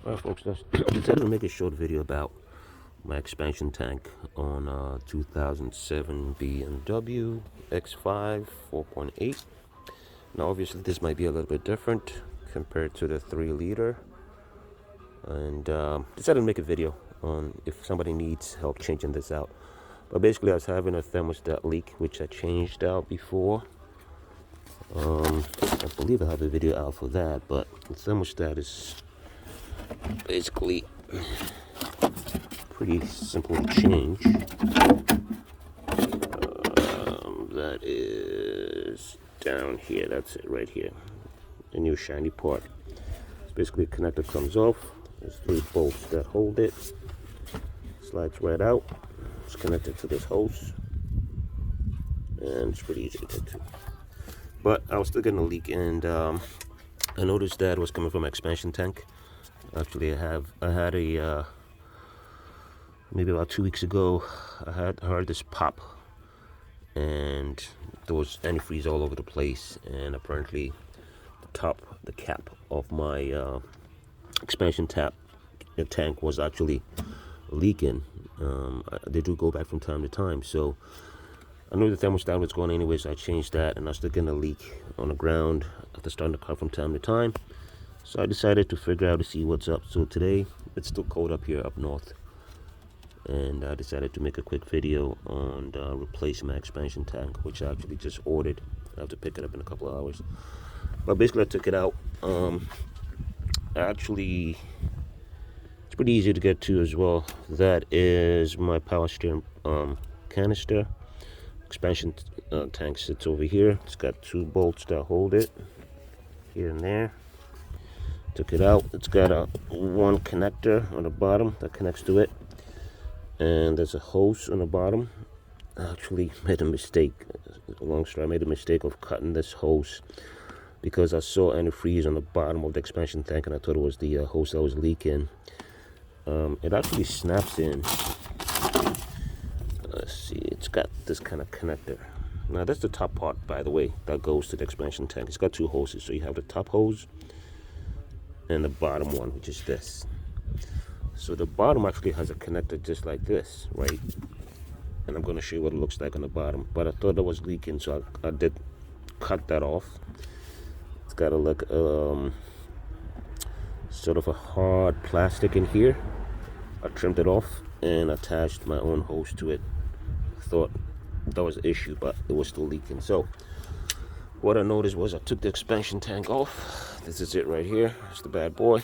Alright folks, I decided to make a short video about my expansion tank on 2007 Bmw X5 4.8. Now obviously this might be a little bit different compared to the 3 liter, and decided to make a video on if somebody needs help changing this out. But basically I was having a thermostat leak which I changed out before. I believe I have a video out for that, but the thermostat is basically pretty simple to change. That is down here. That's it right here. The new shiny part. It's basically a connector comes off. There's 3 bolts that hold it. Slides right out. It's connected to this hose, and it's pretty easy to get to. But I was still getting a leak, and I noticed that it was coming from an expansion tank. Actually, I had a maybe about 2 weeks ago, I heard this pop, and there was antifreeze all over the place, and apparently the cap of my expansion tank was actually leaking. They do go back from time to time, so I knew the thermostat was going anyway, so I changed that, and I was still getting a leak on the ground after starting to cut from time to time. So I decided to figure out to see what's up. So today, it's still cold up here up north, and I decided to make a quick video on replacing my expansion tank, which I actually just ordered. I have to pick it up in a couple of hours. But basically I took it out. Actually, it's pretty easy to get to as well. That is my power steering canister. Expansion tank sits over here. It's got 2 bolts that hold it here and there. Took it out. It's got one connector on the bottom that connects to it, and there's a hose on the bottom. I actually made a mistake. Long story, I made a mistake of cutting this hose because I saw antifreeze on the bottom of the expansion tank, and I thought it was the hose that was leaking. It actually snaps in. Let's see, it's got this kind of connector. Now that's the top part, by the way, that goes to the expansion tank. It's got 2 hoses, so you have the top hose and the bottom one, which is this. So the bottom actually has a connector just like this, right? And I'm going to show you what it looks like on the bottom. But I thought it was leaking, so I did cut that off. It's got a like sort of a hard plastic in here. I trimmed it off and attached my own hose to it. Thought that was the issue, but it was still leaking. So what I noticed was I took the expansion tank off. This is it right here. It's the bad boy.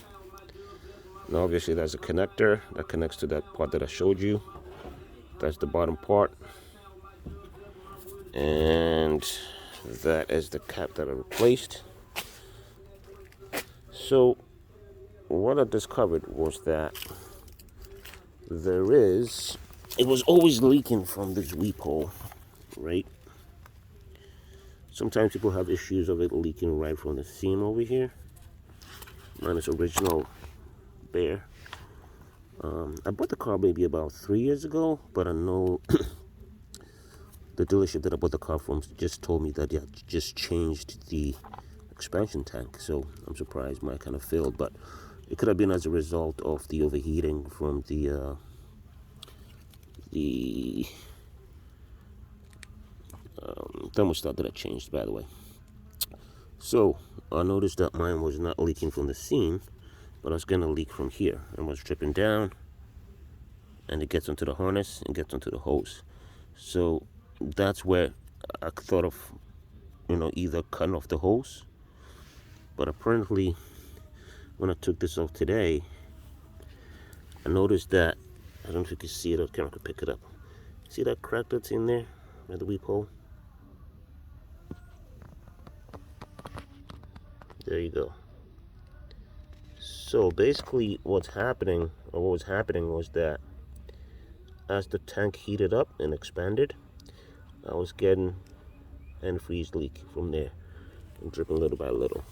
Now obviously there's a connector that connects to that part that I showed you. That's the bottom part, and that is the cap that I replaced. So what I discovered was that it was always leaking from this weep hole, right? Sometimes people have issues of it leaking right from the seam over here. Mine is original bare. I bought the car maybe about 3 years ago, but I know the dealership that I bought the car from just told me that they had just changed the expansion tank. So I'm surprised mine kind of failed, but it could have been as a result of the overheating from the thermostat that I changed, by the way. So I noticed that mine was not leaking from the seam, but I was getting a leak from here, and was dripping down, and it gets onto the harness and gets onto the hose. So that's where I thought of, either cutting off the hose. But apparently, when I took this off today, I noticed that, I don't know if you can see it, or camera could pick it up. See that crack that's in there at the weep hole? There you go. So basically what was happening was that as the tank heated up and expanded, I was getting antifreeze leak from there and dripping little by little.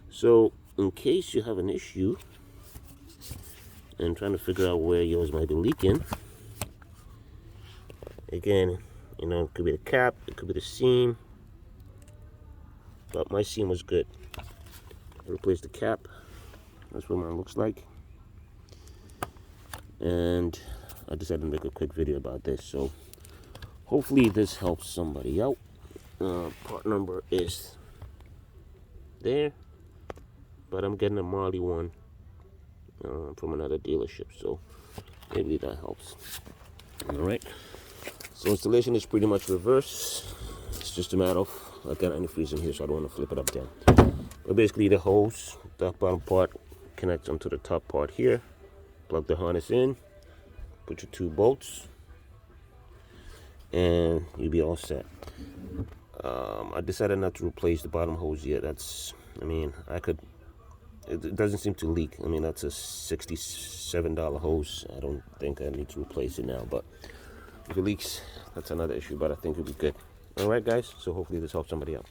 So in case you have an issue and trying to figure out where yours might be leaking, again, it could be the cap, it could be the seam, but my seam was good. I replaced the cap, That's what mine looks like. And I decided to make a quick video about this, so hopefully this helps somebody out. Part number is there, but I'm getting a Marley one from another dealership, so maybe that helps. Alright, so installation is pretty much reverse. It's just a matter of, I got antifreeze in here, so I don't want to flip it up down. But basically the hose, the bottom part connects onto the top part here. Plug the harness in, put your 2 bolts, and you'll be all set. I decided not to replace the bottom hose yet. That's, I mean, it doesn't seem to leak. I mean, that's a $67 hose. I don't think I need to replace it now, but if it leaks, that's another issue, but I think it'll be good. All right, guys, so hopefully this helps somebody out.